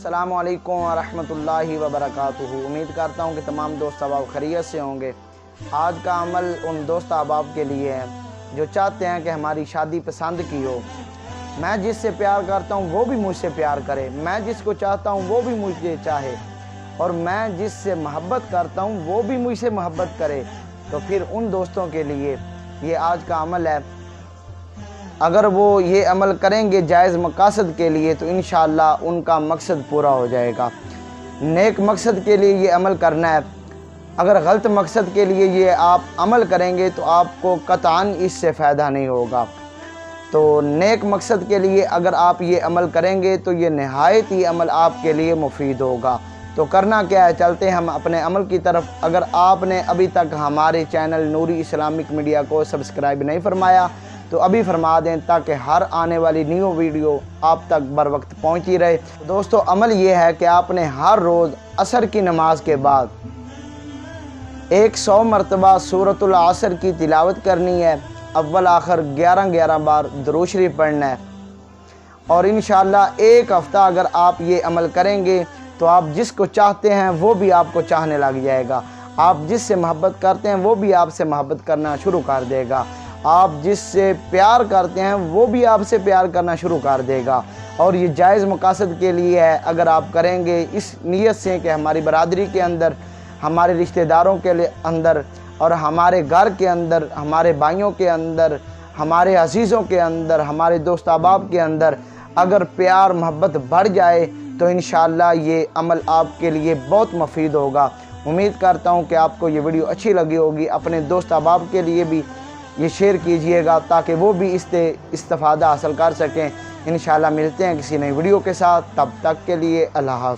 अस्सलामु अलैकुम वरहमतुल्लाहि वबरकातुहू। उम्मीद करता हूँ कि तमाम दोस्त अहबाब खैरियत से होंगे। आज का अमल उन दोस्त अहबाब के लिए है जो चाहते हैं कि हमारी शादी पसंद की हो। मैं जिससे प्यार करता हूँ वो भी मुझसे प्यार करे, मैं जिसको चाहता हूँ वो भी मुझे चाहे, और मैं जिससे मोहब्बत करता हूँ वो भी मुझसे मोहब्बत करे। तो फिर उन दोस्तों के लिए ये आज का अमल है। अगर वो ये अमल करेंगे जायज़ मकासद के लिए तो इंशाअल्लाह उनका मकसद पूरा हो जाएगा। नेक मकसद के लिए ये अमल करना है। अगर गलत मकसद के लिए ये आप अमल करेंगे तो आपको कतई इससे फ़ायदा नहीं होगा। तो नेक मकसद के लिए अगर आप ये अमल करेंगे तो ये नहायत ही अमल आपके लिए मुफीद होगा। तो करना क्या है, चलते हैं हम अपने अमल की तरफ। अगर आपने अभी तक हमारे चैनल नूरी इस्लामिक मीडिया को सब्सक्राइब नहीं फरमाया तो अभी फरमा दें, ताकि हर आने वाली न्यू वीडियो आप तक बर वक्त पहुँची रहे। दोस्तों, अमल ये है कि आपने हर रोज़ असर की नमाज के बाद 100 मरतबा सूरतुल असर की तिलावत करनी है। अव्वल आखिर 11-11 बार दुरूद शरीफ पढ़ना है। और इंशाअल्लाह एक हफ़्ता अगर आप ये अमल करेंगे तो आप जिसको चाहते हैं वो भी आपको चाहने लग जाएगा। आप जिससे मोहब्बत करते हैं वो भी आपसे मोहब्बत करना शुरू कर देगा। आप जिससे प्यार करते हैं वो भी आपसे प्यार करना शुरू कर देगा। और ये जायज़ मकासद के लिए है। अगर आप करेंगे इस नीयत से कि हमारी बरादरी के अंदर, हमारे रिश्तेदारों के अंदर और हमारे घर के अंदर, हमारे भाइयों के अंदर, हमारे अजीज़ों के अंदर, हमारे दोस्त अहबाब के अंदर अगर प्यार मोहब्बत बढ़ जाए तो इंशाअल्लाह ये अमल आपके लिए बहुत मुफीद होगा। उम्मीद करता हूँ कि आपको ये वीडियो अच्छी लगी होगी। अपने दोस्त अहबाब के लिए भी ये शेयर कीजिएगा ताकि वो भी इससे इस्तिफ़ादा हासिल कर सकें। इंशाअल्लाह मिलते हैं किसी नई वीडियो के साथ। तब तक के लिए अल्लाह हाफ़िज़।